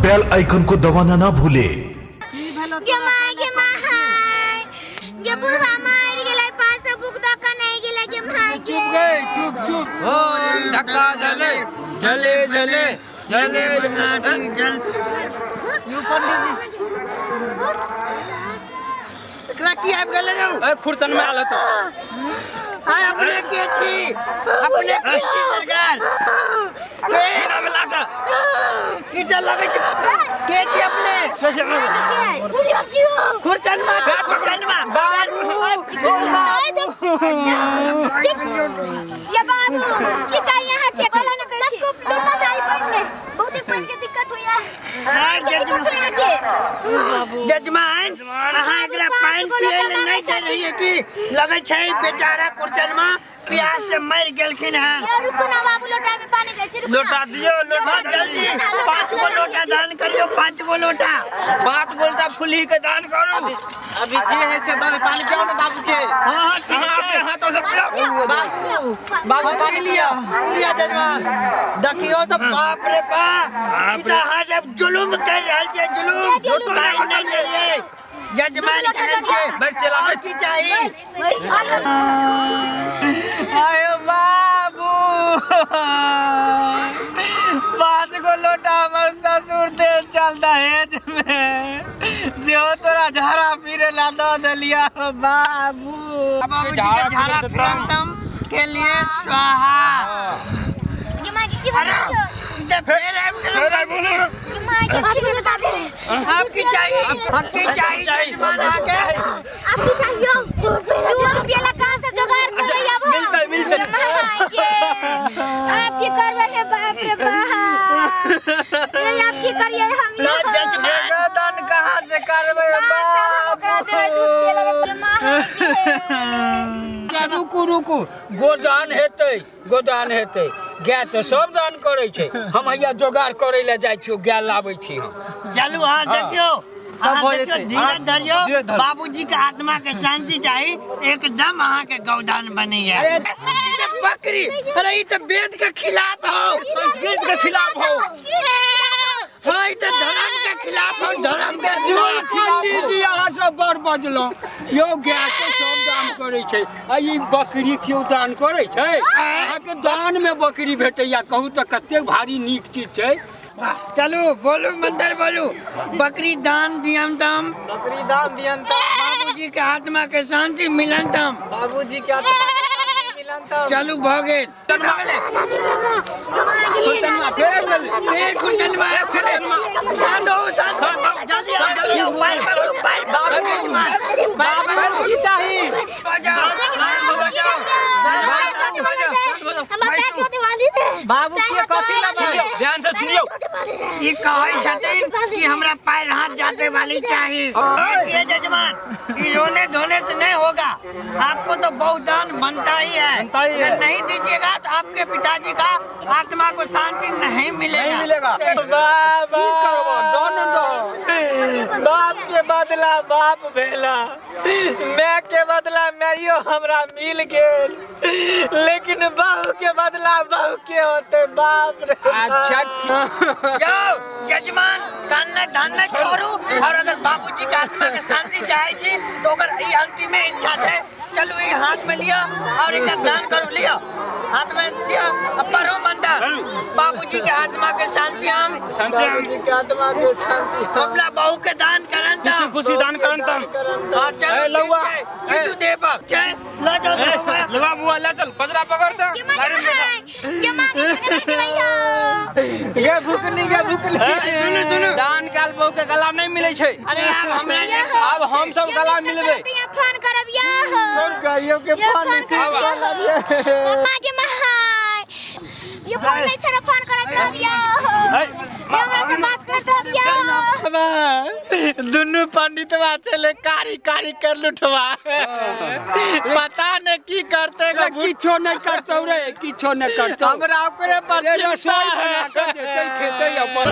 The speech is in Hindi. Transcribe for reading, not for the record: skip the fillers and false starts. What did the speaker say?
बेल आइकन को दबाना ना भूले। धक्का जले जले जले जले जल की आप गले नो खुर्तन में आलो तो अपने के सरकार के ना लगा इधर लगे के छी अपने खुर्तन में ये बाबू की चाहिए यहाँ के बोला ना कर को लोटा चाहिए पहनने बहुत पहन के दिक्कत हुई है जजमान अहाँ एकरा पानी पिए ले नहीं दे रही है कि लगे छै बेचारा कुर्चन में प्यास से मर गेलखिन हैं। रुको ना बाबू लोटा में पानी दे छी लोटा दियो लोटा जल्दी 5 गो लोटा दान करियो 5 गो लोटा 5 गो लोटा फुली के दान करो अभी जे है से दान पानी पियो ना बाबू के हां ठीक है अपने हाथों से पियो बाबू पानी लिया जजमान देखियो तो बाप रे बाप इतना हां जब जुलुम कर रहल छे जुलुम पानी नहीं दे रे जजमान कहल छे बैठ चला बैठ की चाहिए आयो बाबू 5 गो लोटा हमर ससुर दे चल दहेज में जो तोरा झाड़ा फिरे ला द देलिया बाबू बाबूजी के झाड़ा फिरंतम के लिए स्वाहा ये मां की दे फिर आपकी चाहिए जजमान आके आपकी चाहिए 2 रुपया लगा से जुगाड़ कर रही अब मिलता आपकी करवे है बाप रे बाप ये आपकी करिए हम जजमान दान कहां से करबे बाप रुकू गोदान हेतै गाय तो सब दान करे छे हम हैया जोगाड़ करे ले जाय छियो गाय लाबै छी हम चलू हां देखियो धीरे धरियो बाबूजी के आत्मा के शांति चाहिए एकदम अहाँ के गौदान बनी है बकरी अरे ये तो वेद के खिलाफ हो संस्कृत के खिलाफ हो हां ये तो धर्म के खिलाफ हो धर्म के पंडित जी अहाँ सब बड़ बजलो यो गाय के सब दान करे छै आ ई बकरी क्यों दान करे छै अहाँ के दान में बकरी भेटैया कहू तो कते भारी नीक चीज छै चलो बोलू मंदिर बोलू बकरी दान दियम तम बाबूजी के आत्मा के शांति मिलन तम बाबूजी के आत्मा मिलन तम चलू भगे जल्दी बाबू के कथी लगे ध्यान से सुनियो ई कहै छथिन कि हमरा पैर हाथ जाते वाली चाहिए ये जजमान ई रोने धोने से नहीं होगा आपको तो बहुत दान बनता ही है अगर नहीं दीजिएगा तो आपके पिताजी का आत्मा को शांति नहीं मिलेगा बाप के बदला बाप भेला मैं के बदला मैयो हमरा मिल गेल लेकिन बहू के बदला बहू के होते बाप रे अच्छा जाओ जजमान कान्ना धान्ना छोड़ू और अगर बाबूजी का आत्मा के शांति चाहे छी तो अगर ई अंतिम इच्छा है चलो ये हाथ में लिया और एक दान करो लिया हाथ में लिया पढ़ो मंत्र बाबूजी के आत्मा के शांति हम बाबूजी के आत्मा के शांति अपना बहू के दान करन था खुशी दान करन था और चल लौवा चिट्टू दे बाप चल ला जाओ लवा बुआ ला चल पजरा पकड़ दे ये मां गे भूखनी सुनो दान काल बहू के गला नहीं मिले छै अरे अब हमरा अब हम सब गला मिलबे फोन करब या गाइयों के फोन से मां के मां ये फोन नहीं छरा फोन करत रहबिया हमरा से बात करत रहबिया दुनु पंडितवा चले कारी कर लुटवा पता नहीं की करते किछो नहीं करतौ रे किछो नहीं करतौ हमरा ओकरे पर रसोई बना के देतै खेतै अपन